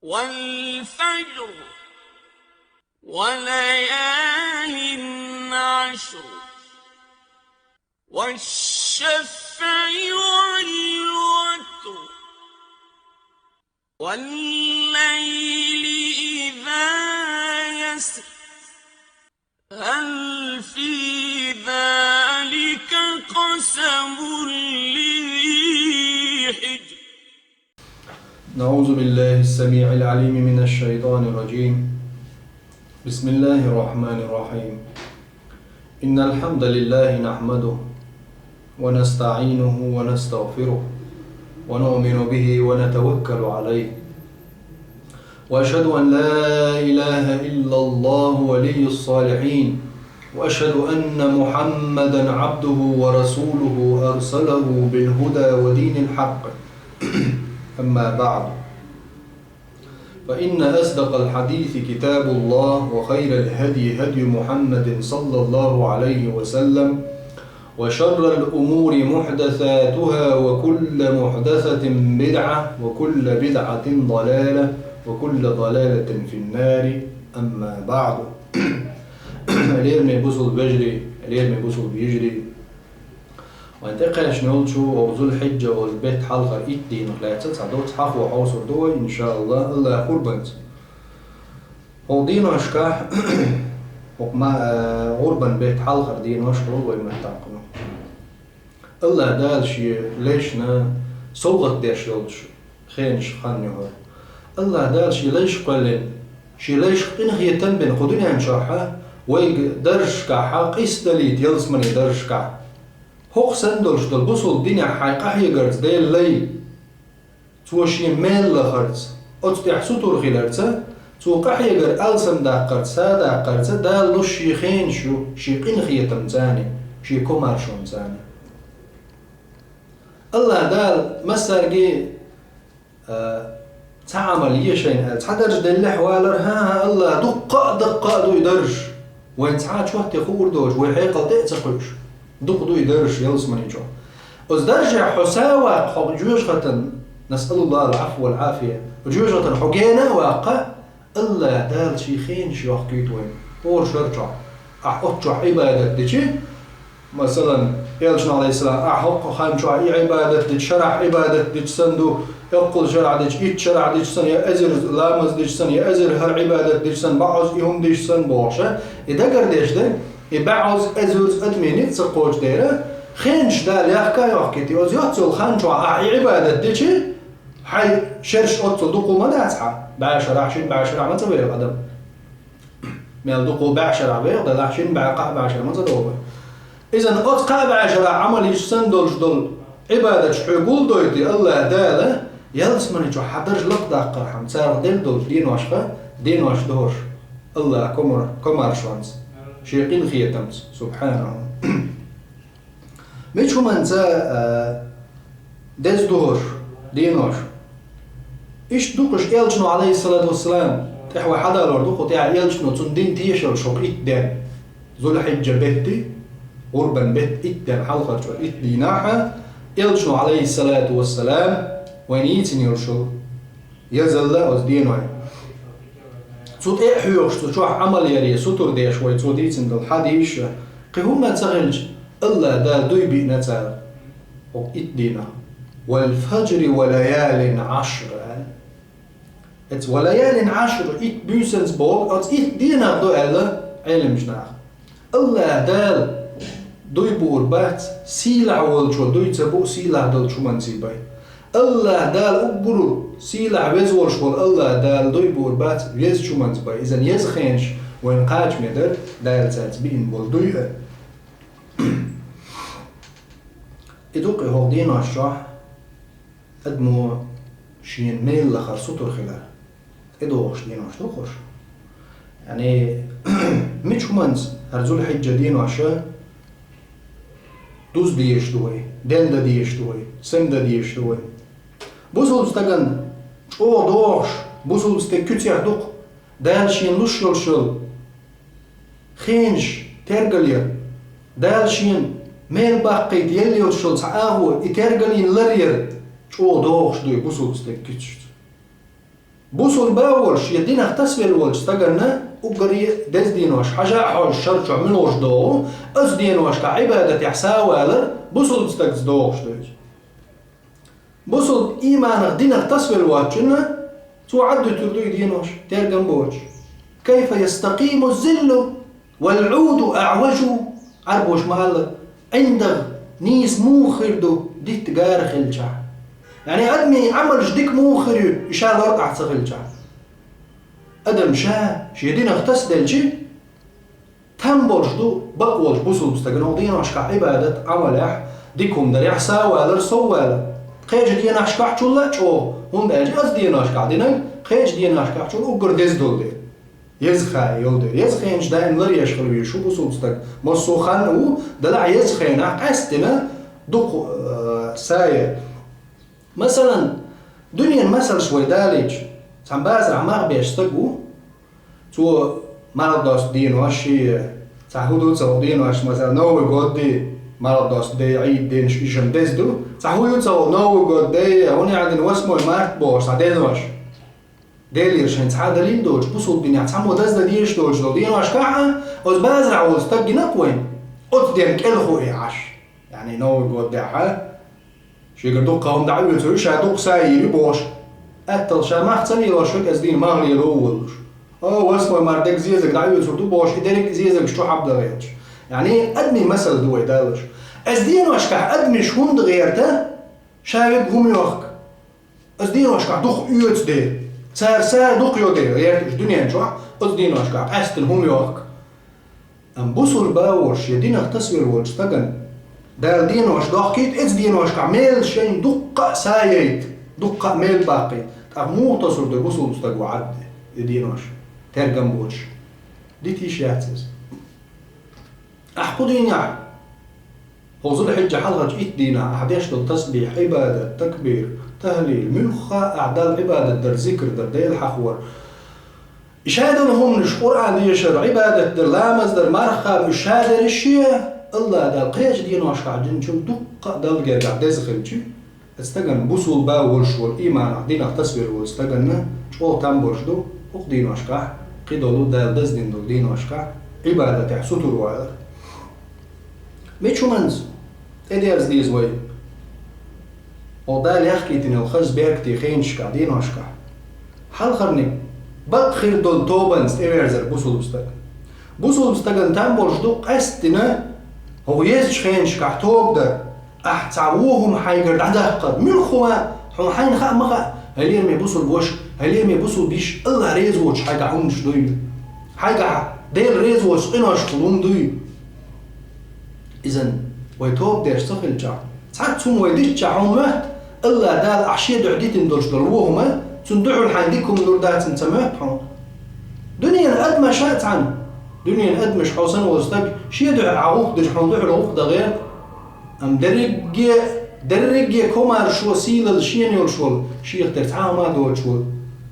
والفجر وليال عشر والشفع والوتر والليل إذا يسر هل في ذلك قسم لذي حجر. نعوذ بالله السميع العليم من الشيطان الرجيم. بسم الله الرحمن الرحيم. إن الحمد لله نحمده ونستعينه ونستغفره ونؤمن به ونتوكل عليه، وأشهد أن لا إله إلا الله ولي الصالحين، وأشهد أن محمدًا عبده ورسوله أرسله بالهدى ودين الحق. أما بعد، فإن أصدق الحديث كتاب الله، وخير الهدي هدي محمد صلى الله عليه وسلم، وشر الأمور محدثاتها، وكل محدثة بدعة، وكل بدعة ضلالة، وكل ضلالة في النار. أما بعد. الير من بوصل بجري، الير من بوصل بيجري، وانتقاش نولشو وذو الحجة والبيت حلقة إتدين وخلاتت عدوت حفو حوصر دوي إن شاء الله قربنت هو دينو أشكاح وما غربن بيت حلقة دينو أشكرو ويمتاقنو الله دال شي ليشنا صوغت ديش يولش خينش خانيوها الله دال شي ليش قلن شي ليش قنخ يتنبن خدوني عن شرحة ويقدرش كاحا قيس دليت يلس من يدرش كاح هوخ سندلش دل بوصل دينيا حيقا هيقرز ديل لي توشي ميل لخرز اتتح سطور خلرزة توقع هيقر ألسم دا قرزة دا قرزة دا لش شيخين شو شيقين خيتم زاني شي كمار شون زاني الله دال مسرقي تعمل يشين تحدرج دل حوالر ها الله دقا دو يدرج وين تعاد شوه تخور دوج ويحيقل تأتقش دو يدرش يلس من يجو وزدرجع حساوة حق جوجة نسأل الله العفو والعافية جوجة حقينا واقع الله دال شيخين شيخ كيتوين اور شرجع أحقق عبادة ديشي مثلا يلشن عليه السلام أحق خامشع عبادة ديش شرع عبادة ديش سندو يقول شرع ديش إيت شرع ديش سن يأزر لامز ديش سن يأزر هر عبادة ديش سن بعض يهم ديش سن بوشة إذا قرديش ده يبعوز أزوز أدمينيت سقوش ديره خينش دال يحكي وزيوتسل خانشوا عبادة ديشي حي شرش أتسل دقو ما داتها بعشر عشرين بعشر ما تبير قدم ميل دقو بعشر عبير دل عشرين بعقا بعشر ما تدوبه إذن أتقا بعشر عمل يجسن دول عبادة حقول دويتي الله داله يلس منيجو حدرج لقدا قرحم سار دول دين واشقا دين واش دور الله كمار شوانس شيقين خيتمت سبحانه مش هم انسا دز دور دينوش إيش دوكش إلشنو عليه الصلاة والسلام تحوى حدا لوردوكو تاع إلشنو تندين تيشر شوق إتدان ذو الحجة بيتي غربا بيت إتدان حلقة شو إتديناحة إلشنو عليه الصلاة والسلام وين يتن يرشو يزل أز دينوه صوت إيه حيوش شو عمل يري سطر دي شوي صوت يتن دل حديش قهم ما تغلج الله دا دوي بينا تار وإتدينا والفجر وليال عشر ات وليال عشر إت بيسنس بوغ ات إتدينا دو ألا علم جناح الله دال دوي بوربات سيلع والجو دوي تبو سيلع دل شو منسيباي الله دال أقبرو سيلع ويزور شغل الله دال دوي بوربات ويز شو منسيباي إذن يز خينش وين قاج مدر دال تاتبين بول دوي إدوقي هو دينا الشرح أدمو شين ميل لخر سطر خلال إدوقش دينا اشتوقش يعني مش همانس هرزول حجة دينا عشا دوز ديش دوي دل ديش دوي سن ديش دوي بوصل استغن او دوش بوصل استكتيا دوق دال شين لشل شل خينش ترجلير دال شين ميل باقيت يلي وشل ساهو يترجلين لرير او دوش دوي بوصل استكتش بوصل باولش يدينا اختصبل والش تقلنا وقري دز دينوش حاجة حاج شرط عملوش دو از دينوش كعبادة يحساوالر بوصل بستقز دوش دوش بوصل إيمان دينا اختصبل واتشنا توعد تردو دينوش ترقم بوش كيف يستقيم الزل والعود أعوج عربوش مال عندك نيس موخر دو دي تقار خلجع يعني أدمي عمل جديك موخر يشال الأرض أحسا خلجع أدم شيدين اختص دلشي تنبرش دو بقوش بوصل بستقنو دينوش كعبادة عملح ديكم در يحسا والر سوالا خيج ديناش كحشولا شو هون داجي أز ديناش كعدينك خيج ديناش كحشول وقر ديز دول دي يزخا يولدر يزخينش داين لر يشخلو يشو بوصل بستق مصوخان و دلع يزخينا قاستنا دوق ساير مثلا دنيا مثل شوي دالج سام بازرع ما بيشتقو تو مرض داس دينوشي تعهدو تصو دينوش مثلا نو غودي مرض داس دي عيد دينش يشم دزدو تعهدو تصو نو غودي هوني عندن واسمو المارت بوش عدينوش ديلي رشين تعادلين دوج بوصل دنيا تعمو دزدا ديش دوج دو دينوش كاحا وز بازرع وستقي نقوين قلت دين كالخو إيعاش يعني نو غودي حا شيقر دوق هم دعوه يتوش دوق سايري بوش أتل شامخ تاني لاشوك از دين مغلي الأولش واسمه مردك زيزك دعوه يتوردو بوش إدارك زيزك شتو حب دغيرش يعني أدمي مثل دوي دالش از دين واشكح أدمي شون دغيرته شايب هم يوخك از دين واشكح دوق يوت دير سار دوق يو دير غيرتش دنيا نشوح از دين واشكح أستن هم يوخك أم بوصل باورش يدين اختصر والش تقن دال دينوش داخكيت إز دينوش كعمل شيء دقة سايد دقة ميل باقي مو تصور در بوصل مستقو عد دينوش ترجم بوش دي تيش يحتز أحقو دينيا وظل حجة حلقة إيت دينا أحديش التصبيح عبادة تكبير تهليل ملخة أعدال عبادة در ذكر در ديل حخور إشهادة لهم نش قرآن ديشر عبادة در لامز در مرخب إشهادة الشيء الله دال قياش دينوش قاعدين شو دقة دال جرجع دزخل شو استجن بوصل باولش والإيمان عدين اختصبر واستجن شو تنبرش دو وقدينوش قاع قيدولو دال دزدين دول دينوش قاع عبادة تحسطر وعلا ميتشو منز ادي از ديز وي ودال يحكي تن الخز بيركتي خينش قاع دينوش قاع حال خرني بخير دول توبنز ايرزر بوصل بستجن تنبرش دو قستنا هو يزش خينش قاع توب ده تعووهم حيقرد عداقة من خوا هم حين خا مخا هل يرمي بوصل بوش هل يرمي بوصل بيش الله ريز وش حاجة عمش دوي حاجة ديل ريز وش قناش خلوم دوي إذن ويتوب ديش تخل جا ساعات سوم ويديش جا عمه الله دال عشية دعديتين دولش دلوهما تندعوا الحانديكم دول دات انتمات حون دنيا قد ما شاءت عنه دنيا قد مش حوصن وستاج شي دع عوق دش حوضع العوق ده غير أم درجة كمار شو سيل الشين يرشول شيخ ترتعاه ما دوت شول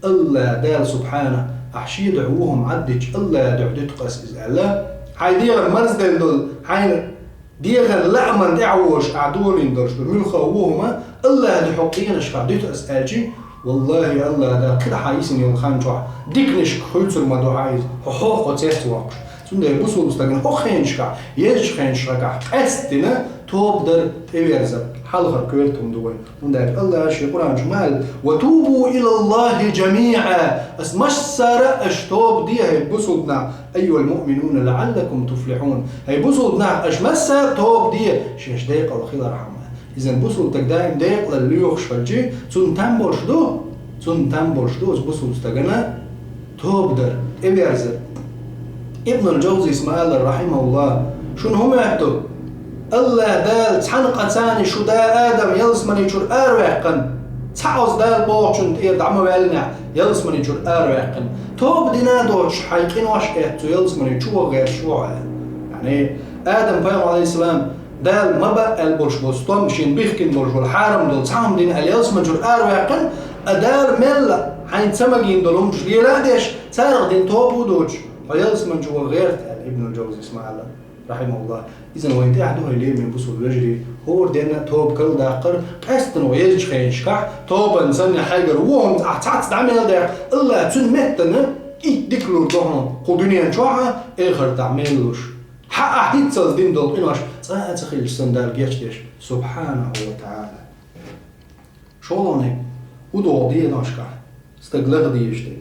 الله دال سبحانه أحشي دعوهم عدج الله دعوت قس إزالة هاي ديغر مرز دول هاي ديغر لعمن دعوش أعدولين درش من خوهما الله دحقين شقديت أسألجي والله الله دا كده حايسن يوم خان جوا ديكنش خلص ما دو عايز حقوق وتسيت وقت سنده بوصل مستقن هو خينشكا يج خينشكا أستنا توب در تبيرزب حلقة كويلتهم دوين وندك الله شيء قرآن جمال وتوبوا إلى الله جميعا اسمش سارة اشتوب دي هي بوصلنا أيها المؤمنون لعلكم تفلحون هي بوصلنا اش مسا توب دي شيش دقيقة وخيل رحمة إذن بوصل تقدايم دقيقة لليوخ شفلجي تون تنبرش دو بوصل استقنا توب در تبيرزب ابن الجوزي اسمه الله رحمه الله شون هم يحتو الله دال تحنق تاني شو دا آدم يلس من يجور أروعقن تعوز دال بوشن تير دعمو بالنا يلس من يجور أروعقن توب دينا دوش حيقين واش احتو يلس من يجور غير شوعة يعني آدم فيهم عليه السلام دال مبا البوش بوستون مشين بيخكين بوش والحارم دول تعهم دين اليلس من يجور أروعقن أدار ملا حين تمجين دولهم جليلا ديش تارغ دين توبو دوش ويلس من جوا غيرت ابن الجوزي اسمه الله رحمه الله. إذن وين تحدو هاي من بصول وجري هو دينا توب كل داقر قستن ويرج خينشكح توبا نسني حاجر وهم أحتعت دعمل ده الله تون متنا يدكلوا دهون قدنيا شوها آخر تعملوش حق أحديد صدين دول إنوش صراحة تخيل سندال جيش سبحانه وتعالى شلونه ودو دي ناشكح استقلق ديشتي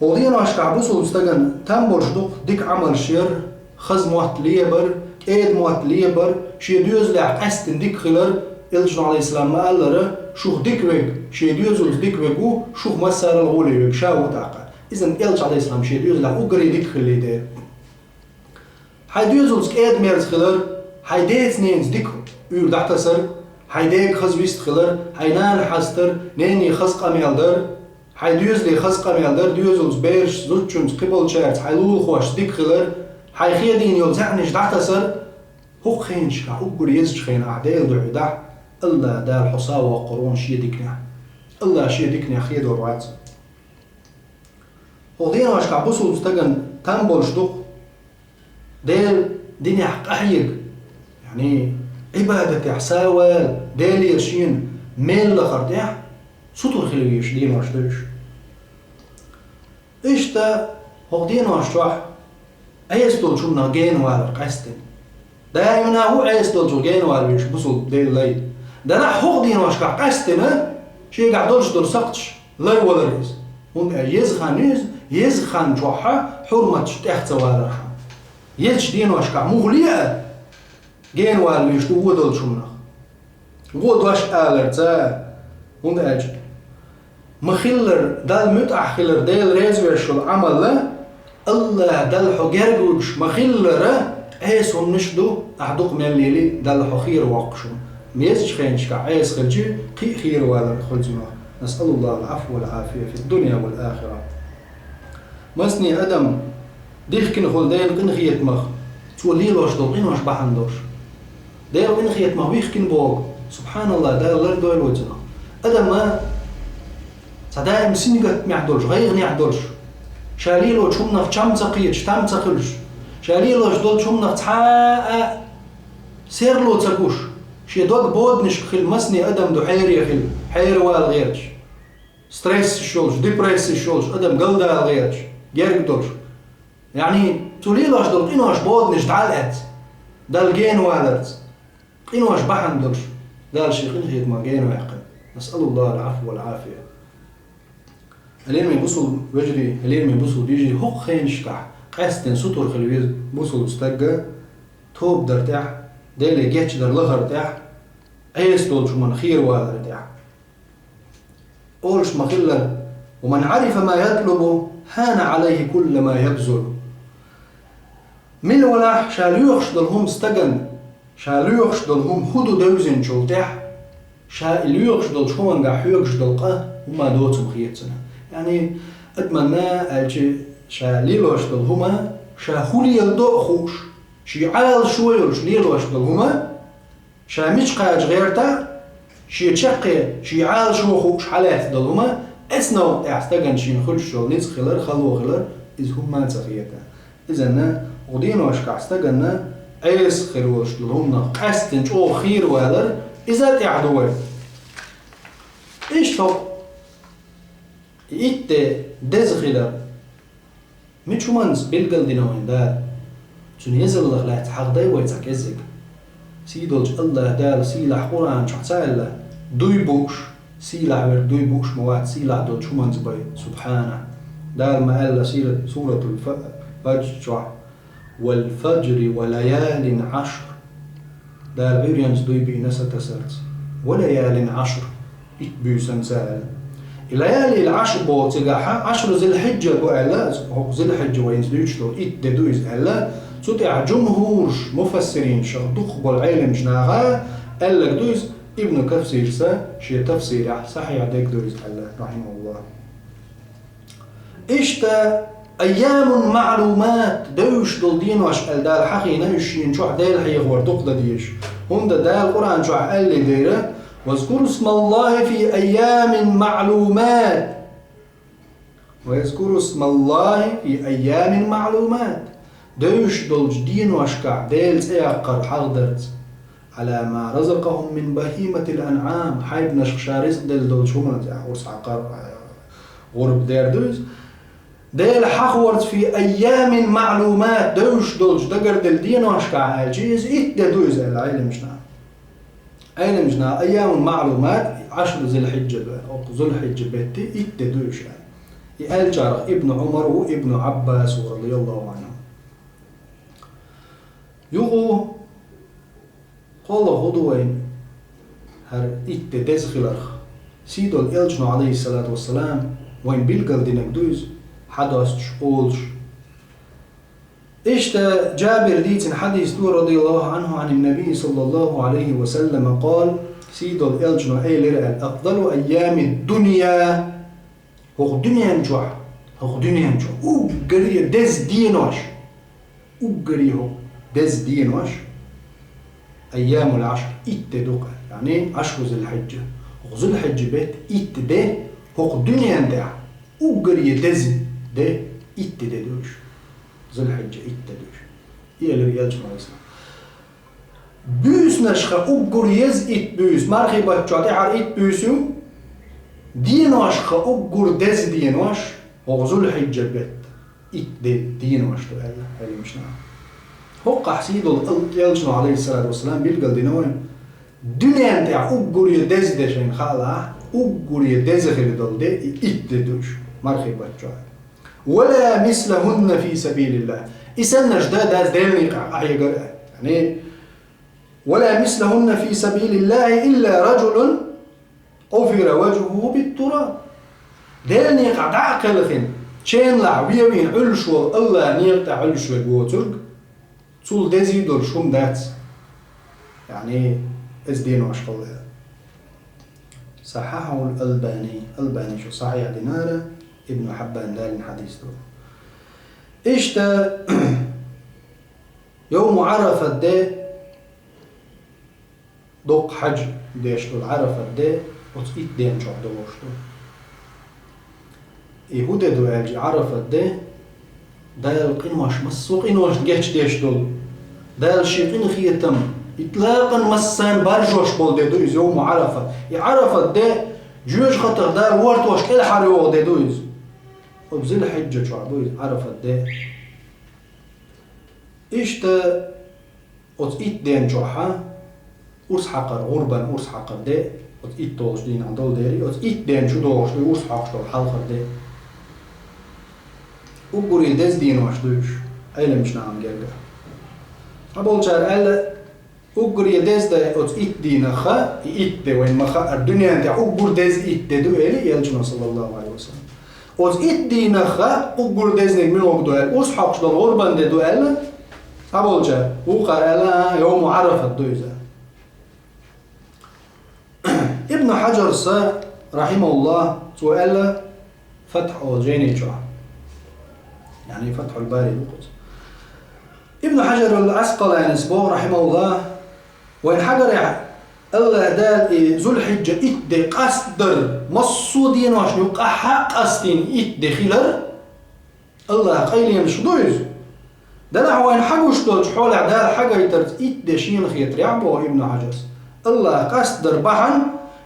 ودي ناشكح بصول استقن تنبرش دوق ديك عمل شير خز موات ليبر كيد موات ليبر شي دوز لع قستن ديك خلر إلجن عليه السلام ما قال شوخ ديك ويك شي دوز ديك ويكو شوخ مسار الغولي ويك شاو تعقل إذن إلج عليه السلام شي دوز لع أقري ديك خلي دير حيدوز كيد ميرز خلر حيديت نينز ديك يور دحتسر حيديك خز ويست خلر حينان حستر نيني خز قميالدر حيدوز لي خز قميالدر دوز بيرش زوتشونز قبل شارت حيلول خوش ديك خلر حيخيدين يلزعنش دحتسر هو خينش كعبر يزج خين أعدال دعدع الله دار حصاوة وقرون شي ديكنا الله شي ديكنا خيد ورعات وضينا واش كعبوسو تستجن تنبول شدوق ديل ديني حق أحيق يعني عبادة حساوة ديل يرشين ميل لخرديح سطور خلويش دين واش دوش إيش تا هو دينا واش توح أيستول شو منا جين والر قستن دائما هو أيستول شو جين والرش بصل ديل لي ده لا هو دينا واش قستنا شيء قاعدولش دور سقطش لا ولا ريز هون يزخن جوحة حرمة تحت والرها يلش دين واش مغلية جين والرش تو هو دول شو منا هو واش آلرتا هون أج مخيلر دال متأخيلر ديل ريزويش العمل لا الله دل حجرجوش مخيلره ايسون نشدو احدق من الليلي دل حخير واقشون ميزش خينش كعيس خلجي قي خير ولا خلجنا نسأل الله العفو والعافية في الدنيا والآخرة مسني أدم ديخ كن خلدين كن خيت مخ تولي لوش دوقين واش بحندوش دير كن خيت مخ بيخ كن بوغ سبحان الله دير لر دويل وجنا أدم ما صدايم سنقت معدولش غير نعدولش شاليلو شومنا في شام تقيتش تام تقلش شاليلو جدول شومنا في تحقق سيرلو تقوش شي دوق بودنش خل مسني أدم دو حيري خل حير والغيرش ستريس الشولش ديبريس الشولش أدم قلدا الغيرش جيرك دولش يعني توليلو جدول إنوش بودنش تعلقت دال جين والرت إنوش بحن دولش دال شي خل ما جين ويقن نسأل الله العفو والعافية هلين ما يبصوا وجري هلين ما يبصوا ديجي هو خينش كح قاستن سطور خلويز بصوا استجا توب درتاح ديلي جيتش در لغر تاح ايس دول شو من خير وهذا تاح اولش مخلر ومن عرف ما يطلب هان عليه كل ما يبذل من ولاح شاليوخش دلهم استجن شاليوخش دلهم خدو دوزن شو تاح شاليوخش دل شو من قاحيوخش دلقه وما دوتم خيتنا يعني أتمنى أجي شاليلوش دلهما شاخولي يلدو خوش شي عال شويلوش ليلوش دلهما شامش قاج غيرتا شي تشقي شي عال شو خوش حالات دلهما اسنو اعستقن شي نخلش شو نيز خلر خلو خلر إذ هما تخيتا إذن غدينوش كاعستقن عيس خلوش دلهما قاستنش أو خير والر إذا تعدوه إيش تو إيت دزخيلا ميتشومانز بيلقل دينوين دار شون يزل الله لا تحق دايوي تاكيزك سيدولج الله دار سيلا قرآن شحتالا دوي بوش سيلا عبر دوي بوش مواد سيلا دول شومانز باي سبحانه دار ما قال سورة الفجر والفجر وليال عشر دار عريانز دوي بي نسا تسرت وليال عشر إتبيو سنسال الليالي العشر بو تجاحا 10 ذي الحجة بو ألا ذي الحجة وينزلوش إت دويز ألا تطيع جمهور مفسرين شغدوخ بالعلم جناغا ألا دويز ابن كثير سا شي تفسير صحيح ديك دويز ألا رحمه الله إشتا أيام معلومات دوش دول دين واش أل دال حقي نهشين شو عدال حي غوردوق دا ديش هم دا دال قرآن شو أل ديره واذكروا اسم الله في أيام معلومات ويذكروا اسم الله في أيام معلومات دوش دولج دين واشكع ديلز ايقر حغدرت على ما رزقهم من بهيمة الأنعام حيب نشخشاريس ديل دولج هم ورس عقار غرب دير دوز ديل حخورت في أيام معلومات دوش دولج دقر دل دين واشكع الجيز إت دوز العيلة مشنا أين مشنا أيام معلومات 10 ذي الحجة أو ذو الحجة بيتي إت دوش يعني الجار ابن عمر وابن عباس رضي الله عنهم يغو قال غدوين هر إت دزخلرخ سيدو الإلجنو عليه الصلاة والسلام وين بيلقل دينك دوز حدثش أولش إشتا جابر ديتن حديث رضي الله عنه عن النبي صلى الله عليه وسلم قال سيدو الإلجنو أيلر أفضل أيام الدنيا هو الدنيا نجوح هو الدنيا نجوح أقري دز دينوش أقري هو دز دينوش أيام العشر إتدوك يعني 10 ذي الحجة وذو الحجة بيت إتده هو الدنيا ندع أقري دز ده إتدوش ذو الحجة إتدوش يلي يلجمع الإسلام بوس نشخة أقري يز إتبوس مارخي باتشواتي عار إتبوسو دينوش خا أقر دز دينوش هو ذو الحجة بيت إتده دينوش تو هذه مش نعم هو قحسيدو يلجنو عليه الصلاة والسلام بيلقل دينوين دنيا نتاع أقر يدز دشين خالع أقر يدز غير دول دي إتدوش مارخي باتشواتي ولا مثلهن في سبيل الله إسان نجداد داز ديلني يعني ولا مثلهن في سبيل الله إلا رجل أفر وجهه بالتراب ديلني قعد عقلخن شين لعبيوين علشو الله نيقطع علشو الوترق تول دزي دور شوم دات يعني از دينو أشقل صححه الألباني شو صحيح دينارة ابن حبان دال حديث دور إشتا يوم عرفة ده دوق حج ديش دول عرفة ده وتقيت دين شو دوش دول يهودا دو أجي عرفة ده دال قنواش مسو قنواش جيش ديش دول دال شيقين خيتم إطلاقا مسان بارجوش بول ده دويز يوم عرفة يعرفة ده جوش خطر دال ورتوش كل حريوغ ده دويز وبزيل حجة شو دويز عرفة ده إشتا وتقيت دين شوحا أرس حقر غربا أرس حقر ده وتقيت دوش دين عن دول ديري وتقيت دين شو دوش دي أرس حقر دول حلقر ده أقول دز دين واش دوش أيلا مش نعم جرجع أقول شار ألا أقول دز ده أوت إت دين خا إت ده وين ما خا الدنيا أنت أقول دز إت ده دو إلي يلجنا صلى الله عليه وسلم أوت إت دين خا أقول دز نك من وقت دوال أوس حقش دول غربان ده دو ألا أقول شار وقع ألا يوم عرفة دوزة ابن حجر صار رحمه الله سؤال فتح وجيني شعر يعني فتح الباري القدس ابن حجر العسقلاني سبوه رحمه الله وين حجر يعني الله دال ذو الحجة إتدي قصدر مصودين واش يقع حق قصدين إتدي خلر الله قيل يمش دويز دلع وين حجوش دول حول دال حاجة يترت إتدي شين خيط يعبو ابن حجر الله قصدر بحن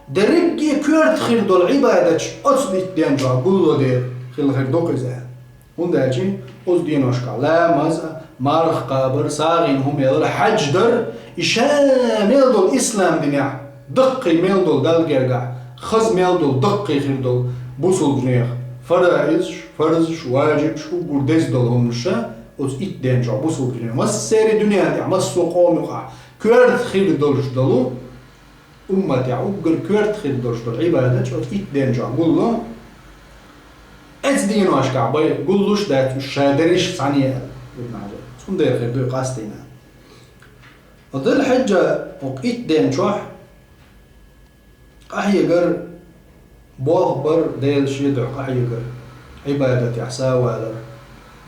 درجي كورت خير دول عبادة أصل إتدين جا قلو دير خير خير دوكزان ونداجي أوز دينوشكا لا مزا مارخ قابر صاغين هم يدل حج در إشام يلدول إسلام دنيا دقي ميلدول دال جرجع خز ميلدول دقي خيردول بوصل جنيخ فرزش واجب شو بردز دول هم نشا أوز إت دينجا بوصل جنيخ مس سير دنيا دي مس سوقام يقع كورت خيردولش دلو أمتي عقر كورت خيردولش دل عبادة أوز إت دينجا قولوا أنت دينو أشكع باي قولوش ده الشادريش ثانية ابن حجر سون ده خير ده قاستينا وذل حجة وقيت دين شوح أحيى قر بوخبر ديل شيدع أحيى قر عبادة عساوة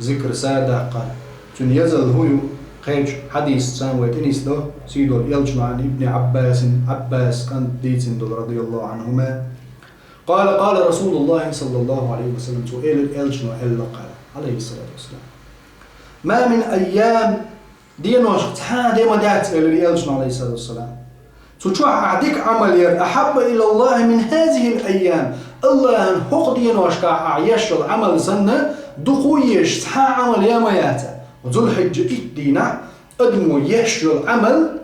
ذكر صادق تن يزل هو خيج حديث سانويت إنيس ده سيدو يلجمع عن ابن عباس كان ديتسن رضي الله عنهما قال رسول الله صلى الله عليه وسلم سؤال الألجنو إلا قال عليه الصلاة والسلام ما من أيام دينوش تحادي مدات إلى الرسول عليه الصلاة والسلام تشوع عديك عمليات أحب إلى الله من هذه الأيام الله هو دينوش كعيش العمل سنة دقويش تحا عمل يامياتا وذو الحج إدينا أدمو يشل العمل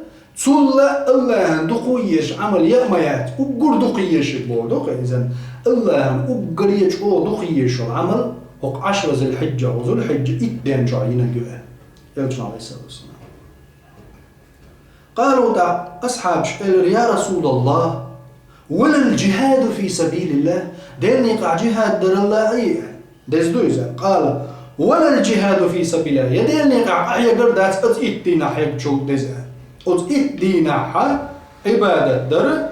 تلا الله دقويش عمل ياميات وقر دقيش بودق إذن الله وقريش أو دقيش العمل هو 10 ذي الحجة وذو الحج إدين جايين الجوال يلجنا عليه الصلاة والسلام قالوا دا أصحاب يا رسول الله ولا الجهاد في سبيل الله ديني قاع جهاد در الله أي دزدويزا قال ولا الجهاد في سبيل الله يديني قاع أي قردات أتئتنا حيك شو دزا أتئتنا حا عبادة در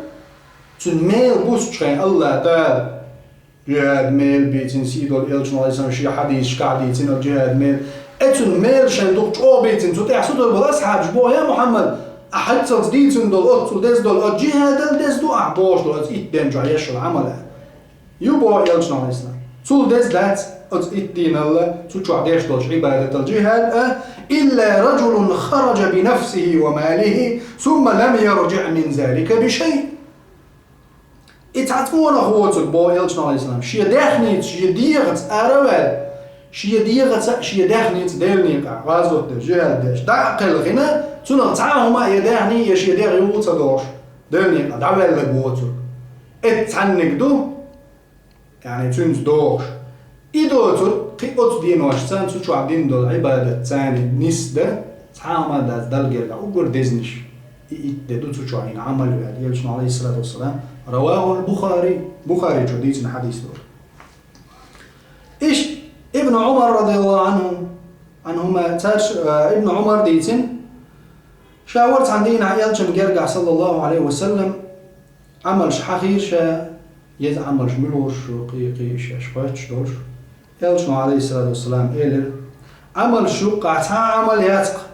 تنميل بوسشين الله تعالى جهاد ميل بيتن سيدو الإلجن عليه السلام شي حديث شكعديتين الجهاد ميل أتن ميل شين دوك شو بيتن تتحسدوا بالأصحاب جبوا يا محمد أحد تصديتن دول أتل دز دول الجهاد دز دو أعبوش دول أتئتن جايش العمل يبوا إلجن عليه السلام سول دز دات أتئتن الله تشوع ديش دولش عبادة الجهاد إلا رجل خرج بنفسه وماله ثم لم يرجع من ذلك بشيء اتعتمون أخواتك بو يلجن عليه السلام شي داخنيت شي ديغت أروال شي داخنيت ديرنيقع غازوت جهاد داش داقل غنى تنغ تعاهما يداخني يشي داغ يوتا دوش ديرنيقع دعوال لقواتك اتعنك دو يعني تنز دوش إدوتر قيقوت دين واشتان تشو عبدين دول عبادة تاني نسدة تعاهما داز دالجرقع وقر ديزنش إدو تشو عين عمل يلجن عليه الصلاة والسلام رواه البخاري جديد حديث دور إيش ابن عمر رضي الله عنهما تاش ابن عمر ديتن شاورت عن دين عيالجن جرجع صلى الله عليه وسلم عمل شحخير شا يز عمل شملوش قيقي شاشباتش دور يلجن عليه الصلاة والسلام إيلر عمل شو قاعد عمل ياتق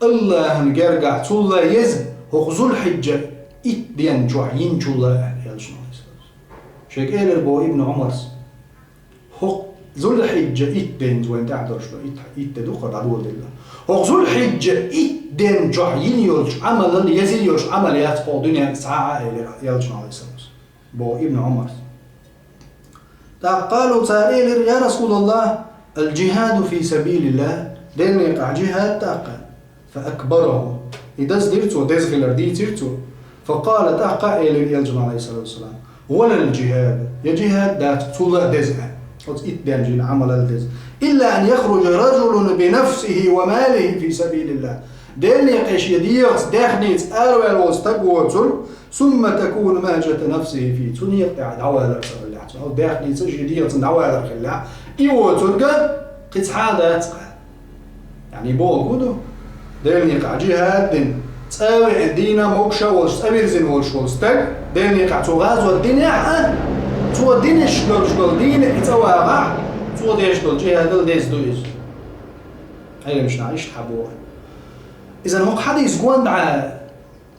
الله نجرجع طول يز هو الحجة إدين جوعين جولا يلجن شيك إيلر بو ابن عمر هو ذو الحجة إدين وين تعدرش إدين قد عدول الله هو ذو الحجة إدين جوعين يلج عمل يزيد يلج عمليات قادين ساعة يلجن عليه السلام بو ابن عمر قالوا تاريل يا رسول الله الجهاد في سبيل الله دين يقع جهاد تاقل فأكبره إدز ديرتو دز غير ديرتو فقال تاقا إلى يلجن عليه الصلاة والسلام ولا الجهاد يا جهاد دات طول دزع إدين جين عمل الدز إلا أن يخرج رجل بنفسه وماله في سبيل الله دين يقش يديرت داخنيت أروال واستقوتل ثم تكون مهجة نفسه في تنيق دعوالك صلى الله عليه وسلم داخنيت يديرت دعوالك خلا إيوتل قد حادات يعني بوغودو دين يقع جهاد دين تساوي دينا موكشا والش أبيرزين والش والستك دين يقع تغاز والدنيا تو الدنيا شغل دين يتواقع تو ديش دول جهاد الديز دويز هاي مش نعيش حبوه إذا هو حديث قوان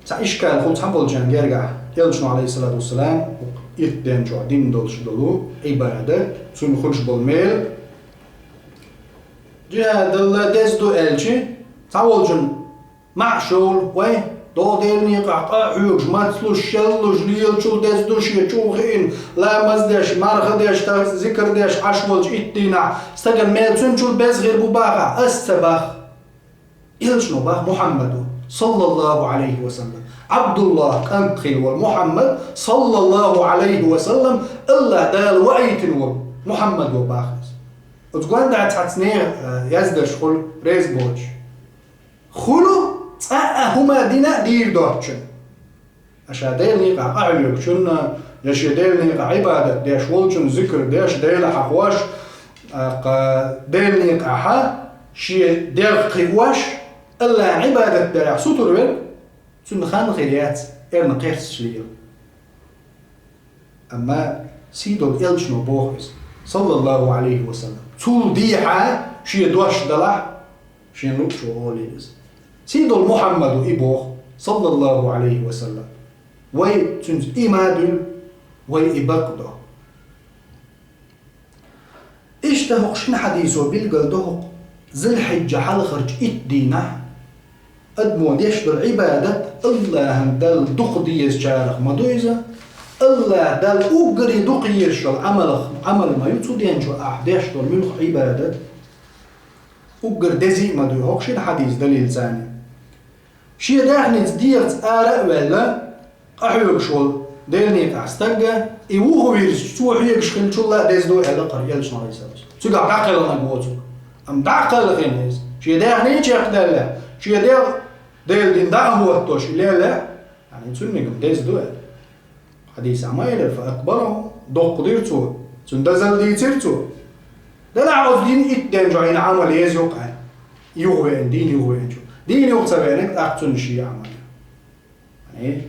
تعيش كان خلط حبول جان يرجع يلجنو عليه الصلاة والسلام يدين جو دين دولش دولو عبادة تون خلش بالميل جهاد الديز دو ألجي تعولجن معشول وين دو ديرني قاع عيوج ماتلوش شلوش ليلشول ديز دوش يشوغين لا مزدش مرخدش ذكر دش عشولج اتينا استقل ميل تنشول بس غير بباقع استباخ يلشنو باخ محمد صلى الله عليه وسلم عبد الله كان خيل والمحمد صلى الله عليه وسلم الله دال وأيت محمد وباخس وتقول دعت حتنير يزدش خل ريز بوش خلو هما دينا دير دوتشن عشان ديل نقع أعلق شنا يش ديل نقع عبادة ديش ولشن ذكر ديش ديل حقواش ديل نقع ها شي ديل قواش الله عبادة ديل سطر بل سن خان خيريات إرن قيرس شليل أما سيدو إلشنو بوخس صلى الله عليه وسلم طول ديحة شي دوش دلع شي نوكشو أوليز سيدو محمد إبوخ صلى الله عليه وسلم وي تنز إمادل وي إبقدو إيش تهق شن حديثو بالقل دهق ذي الحجة حال خرج إدينا أدمو ديش العبادة الله دل دق ديز جارخ مدويزة الله دل أقري دق يشل عمل ما يتصدين شو أحداش دل ملخ عبادة أقر دزي مدوي هوك شي الحديث دليل ثاني شي داخني ديرت آراء ولا أحيوك شول دلنيك أستقى إيوه ويرش شو حيك شخل شو لا دز دو على قرية لشنا ريسالس تقع داقل أنا بوتو أم داقل خينيز شي داخني شيخ دلله شي داخ ديل دين داع هو التوش لا يعني تسنكم دز دو حديث عمايل فأكبره دوق ديرتو تندزل ديتيرتو دلا عاوز دين إدين جاين عمل يزيوقع يغوين دين يغوين جو دين يغتبينك أقتن شي عمل يعني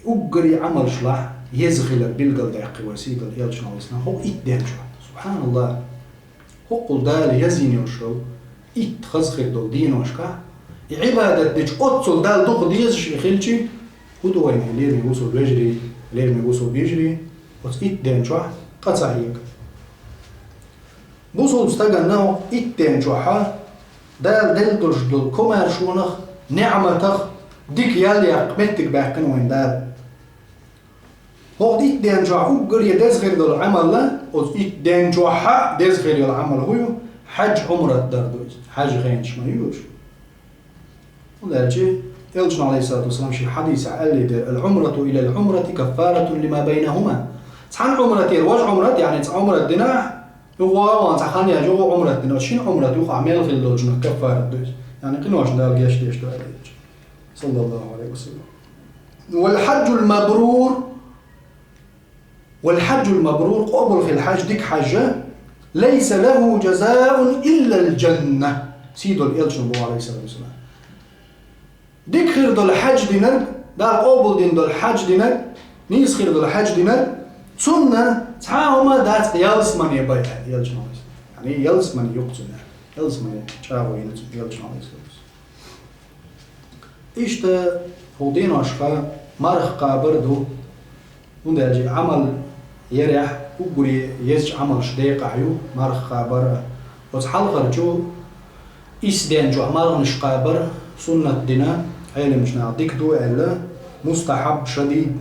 أقري عمل شلح يزغل بالقل داقي وسيقل يلشنا ويسنا هو إدين جو سبحان الله هو قل دال يزين يوشو إتخزخل دو دين وشكا عبادة ديش أتصل دال دوق ديزش يخلشي هدو وين ليرمي وصل بيجري ليرمي وصل بيجري وصل إدين جو قطعيك بوصل استغناو إتين جوحا دال دلدرج دل كمار شونخ نعمتخ ديك يالي قمتك باكن وين دال هو إتين جوحا أقر يدزغير دل عمل لا إتين جوحا دزغير العمل هو حج عمرة دردوز حج غينش ما يوش ولكن يلجن عليه الصلاة والسلام شي حديث قال لي العمرة إلى العمرة كفارة لما بينهما تحن عمرتين واش عمرة يعني عمرة دينا هو وانتخاني يجوا عمرة دينا شين عمرة يوقع عمل في اللوجنة كفارة دوز يعني قنواش دال جيش ديش دو صلى الله عليه وسلم والحج المبرور قبل في الحج ديك حجة ليس له جزاء إلا الجنة سيدو الإلجن عليه الصلاة والسلام ديك خير دول الحج دينر دال قبل دين دول الحج دينر نيس خير دول الحج دينر سنة تعاهما دات يلسمن يبايع يلجن يعني يلسمن يقتنا يلسمن تعاهو يلجن عليه الصلاة إشتا هودين أشقا مرخ قابردو ونداجي عمل يريح وقري يزج عمل شديق عيو مرخ قابر وتحال خرجو إسدين جو عمل نشقابر سنة دينا علم شنا ديك دو ألا مستحب شديد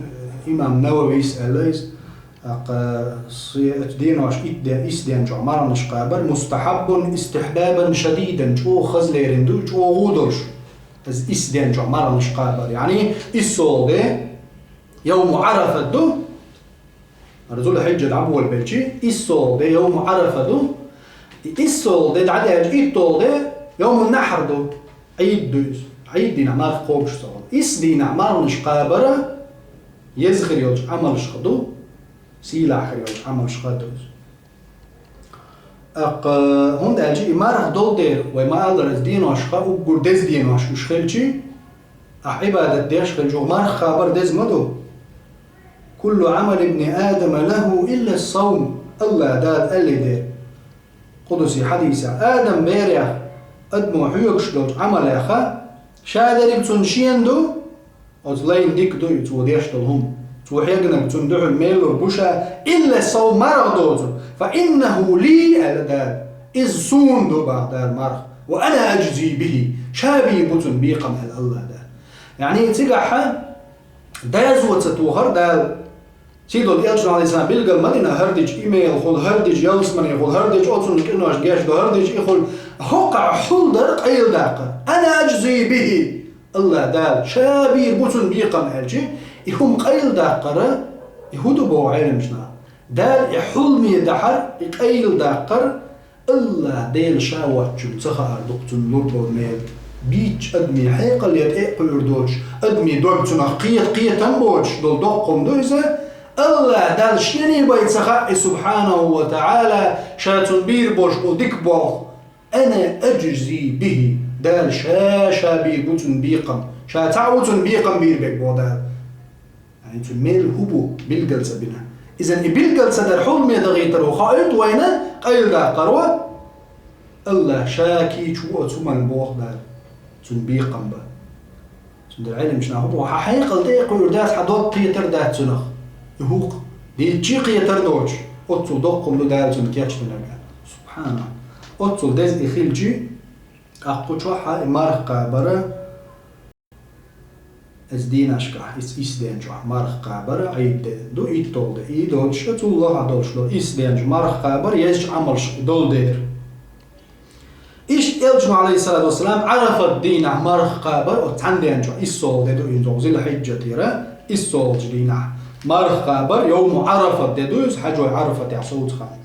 إمام نووي يسأليس دين واش إسدين جو عمل نشقابر مستحب استحبابا شديدا جو خزليرين دو جو غودرش از إسدين جو عمل نشقابر يعني إسولدي يوم عرفة دو رسول الحج العبو البلجي إسولدي يوم عرفة دو إسولدي تعدي إيطولدي يوم النحر دو عيد دوز عيد دينا مار خوبش صغل إس دينا مار نشقابرة يزخر يوج عمل شخدو سيلا آخر يوج عمل شخدوز هند أجي مار دول دير وما قال رز دين واشخا وقول دز دين واش وشخلشي عبادة ديش خلجو مار خابر دز مدو كل عمل ابن آدم له إلا الصوم الله داد اللي دير قدسي حديثة آدم بيريا أدمو حيوك شلوج عمل أخا شادر بتنشين دو أزلين ديك دو يتوديش دلهم توحيقنا بتندعو الميل وربوشا إلا الصوم مرغ دوزو فإنه لي ألداد إذ سون دو بعد المرغ وأنا أجزي به شابي بتن بيقم هل الله دا يعني تقعها دازو تتوهر دال سيدو الإلجن عليه السلام بيلقى المدينة هردج إيميل خل هردج يلسمني خل هردج أوتسون كأنه أشجاش دو هردج يخل هقع حلدر قيل داقة أنا أجزي به الله دال شابير بوتن بيقم هالجي يهم قيل داقرة يهودو بو علمشنا دال يحلمي دحر يقيل داقر الله ديل شاوة جمتخا أردوكتن لوربو ميل بيتش أدمي حيقا اللي يتقل يردوش أدمي دوكتن قية تنبوش دول دوقهم دوزة الله دال شيني بيتسخاء سبحانه وتعالى شاتن بير بوش وديك بوخ أنا أجزي به دال شاشا بيبوتن بيقم شاتعوتن بيقم بير بيك بو دال يعني تميل هبو بالجلسة بنا إذن بالجلسة دار حلمي دغيتر وخائط وينا قيل دا قروة الله شاكي شو أتومن بوخ دال تن بيقم با تن دال علم شنا هبو حقيقة ديق ويردات حدود قيتر دات تنخ يهوق دي تشي قيتر دوش أتو دوقم لو دال تن كياتش تنقل سبحانه أتصل دز إخيلجي أقول شوحة مرقة برا أزدين أشكا إسدين شوح مرقة برا عيد دو إيتول ده إيدول شتو الله عدول شلو إسدين مرقة برا يزج عمل دول دير إيش إلجنا عليه الصلاة والسلام عرف الدين مرقة برا وتعندين شو إسول ده دو إنزو زي الحجة تيرا إسول جدينا مرقة برا يوم عرفة ده دو حاجة عرفة تعصوت خان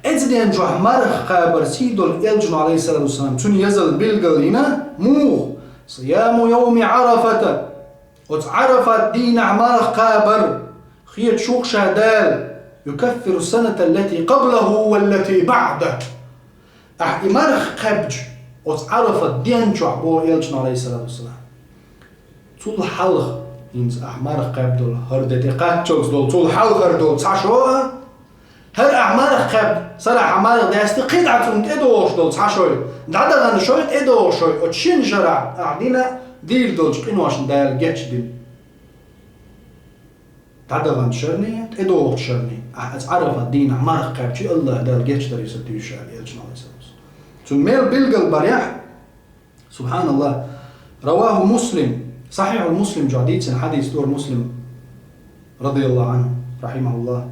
أزدين شو مرقة برا سيدول إلجنا عليه الصلاة والسلام تون يزل بالقلينا مو صيام يوم عرفة وتعرف الدين عمار قابر خيط شوق شادال يكفر السنة التي قبله والتي بعده مرخ قبج وتعرف الدين شعبه يلجن عليه الصلاة والسلام طول حلق ينز مرخ قبدول هردتي قاتشوكس دول طول حلق دول تعشوها هر أعمار قبل صراحة أعمار داستي قطعة من إدوش دول تعشوي دعدا غن شويت إدوشوي وتشين جرع أعدينا دير دولش قينواش ندال جيتش دين دعدا غن شرني إدوش شرني أتعرف الدين أعمار قبل شي الله دال جيتش داري ستيو شاري يلجنا عليه الصلاة والسلام ثم ميل بلغل بريح سبحان الله رواه مسلم صحيح المسلم جديد حديث دور مسلم رضي الله عنه رحمه الله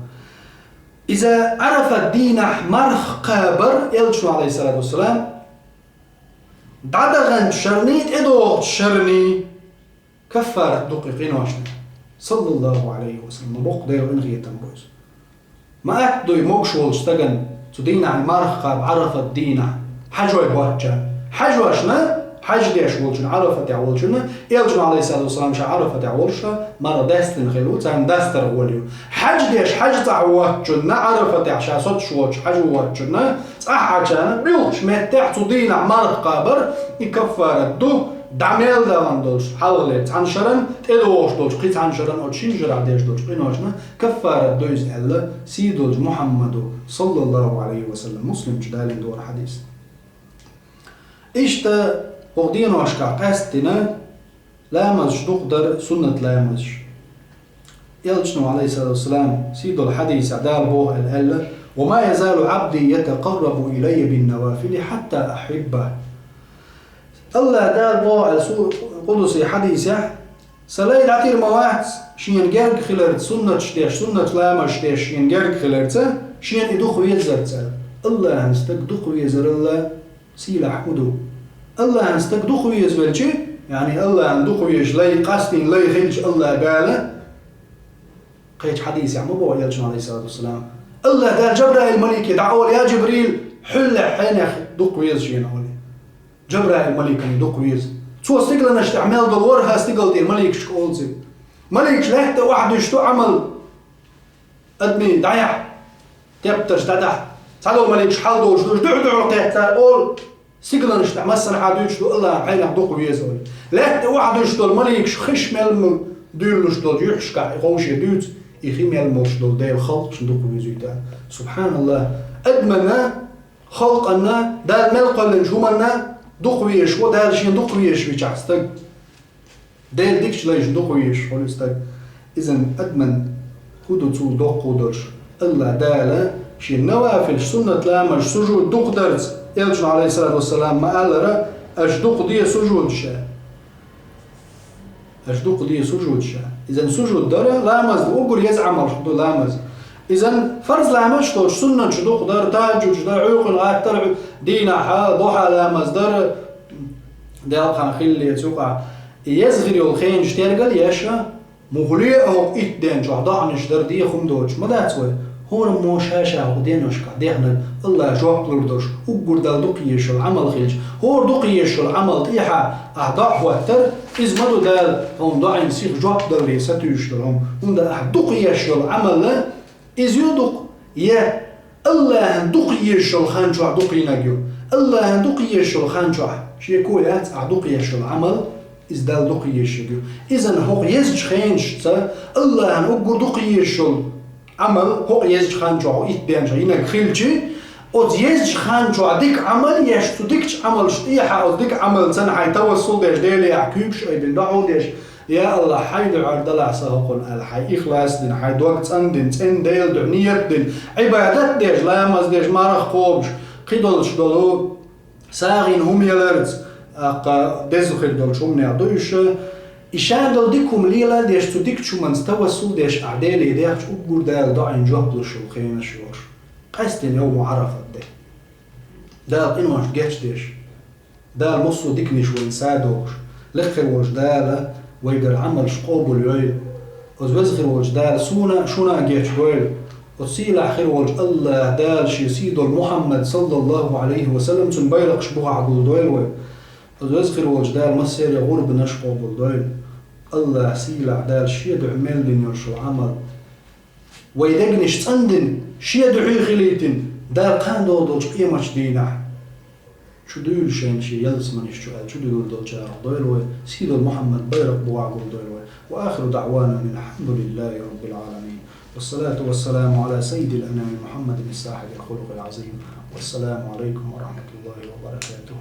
إذا عرف الدين مرخ قابر يلجنا عليه الصلاة والسلام دعدا غن شرنيت إدوغ شرني كفارة دقيقين واشنا صلى الله عليه وسلم نبوق دير إنغية تنبوز ما أكدو يموكش والشتغن تدين عن مرخ قاب عرف الدين حجوة بواتجا حجوة اشنا حج ديش ولشن عرفت يعولشن يلجن عليه الصلاة والسلام شا عرفت يعولشا مرة داستن خلو تاهم داستر وليو حج ديش حج تعواتشن عرفت يعشا صد شواتش حج واتشن صح عشان بيوش متاح تدين عمارة قابر يكفر الدو دعميل دالان دولش حلغلي تعنشرن تدوش دولش قيت عنشرن او تشين جرع ديش دولش قينوشنا كفر الدوز ألا سيدولج محمد صلى الله عليه وسلم مسلم جدالين دور حديث إيشتا وغدين واشكا قاستنا لامز تقدر سنة لامز يلجنوا عليه الصلاة والسلام سيد الحديث عدال هو الألا وما يزال عبدي يتقرب إلي بالنوافل حتى أحبه الله دال بو قدسي حديثة سلاي العتير موات شين جرق خلرت سنة شتيش سنة لامز شتيش شين جرق خلرت شين إدوخ ويزرت الله هنستك دوخ ويزر الله سيلا حمدو الله هنستك دوخ ويزرت يعني الله هندوخ ويش لاي قاستين لاي خلج الله قال قيت حديث يعني مو يلجن عليه الصلاة والسلام الله قال جبرائيل الملك يدعوه يا جبريل حل حين دوخ ويز شين أولي جبرائيل الملك يدوخ ويز شو استقل نشت أعمال دورها استقل دي الملك شكول زي ملك شلحت واحد يشتو عمل أدمي دعيح تبتش دعح تعالوا الملك شحال دور شدوش دعو تحتار أول سيقلن اشتع مسن حادو يشتو الله حين يحدوق ويزول لحت واحد يشتو الملك خش ملم دير شتو يحشكع يقوش يدوت يخيم يلمو شتو دير خلق شندوق ويزويتا سبحان الله أدمنا خلقنا دال ملقا لنجومنا دوق ويش ودال شين دوق ويش ويشعستك دير ديكش ليش دوق ويش ولستك إذن أدمن خدو تو دوق ودرش الله دالا شي النوافل سنة لامش سجود دوق درس يلجن عليه الصلاة والسلام ما قال را أجدوق دي سجود شا أجدوق دي سجود شا إذن سجود دارا لامز وقر يزعم الحدو لامز إذن فرض لامش توش سنة شدوق دار تاجو جدار عيوق الغاية ترعو دينا حا ضحى لامز دار دالقا خيلي يتوقع يزغري الخين جتيرقل ياشا مغلية أو إتدين جعضعنش دار دي خمدوش ما داتوه هون موشاشا ودينوش كديحنا الله جواب لردوش وقر دال دقيش العمل خيج هور دقيش العمل إيحا أعضاء واتر إذ مدو دال هم ضاعين سيخ جواب دال ريساتيوش دالهم هم دال دقيش العمل إذ يدق يا الله دقيش الخانجوع دقينا جو الله دقيش الخانجوع شيكويات أعدقيش العمل إذ دال دقيش جو إذن هو يزج خينش الله أقر دقيش عمل هو يزج خانجو إتبانجا ينك خيلجي أو يزج خانجو ديك عمل يشتو ديكش عمل شتيحة أو ديك عمل سنة حي توصل ديش ديلي عكيبش أي بندعو ديش يا الله حي دعار دلع سهقون الحي إخلاص دين حي دوقت أندين تين ديل دعنيت دين عبادات ديش لا يمز ديش مارخ قوبش قدلش دلو ساغين هم يلرز دزخل دلش هم نعدوش إشان دل ديكم ليلا ديش تديك شو من توصل ديش أعدالي ديش أقول دال ضاعين جهد شو خيمة شوش قاستين يوم عرفت ده دال إنوش جيش ديش دال مصو ديكنيش وينسادوش لخر وش دال ويقر عمل شقوبل يوي وزوزخر وش دال شونا جيش دويل وتصيل آخر وش الله دال شي سيد محمد صلى الله عليه وسلم سنبايلق شبوع عقل دويل وزوزخر وش دال مسير غرب نشقوبل دويل الله سيلع دال شيد عمل دنيا شو عمل ويدقنش تصندن شيد عي خليتن دال قان دولش قيمة دينا شو دول شين شي يلس من يشتغل شو دول دول شارع دويل سيد محمد بيرق بوعقل دويل وآخر دعوانا من الحمد لله رب العالمين والصلاة والسلام على سيد الأنام محمد الصاحب الخلق العظيم والسلام عليكم ورحمة الله وبركاته.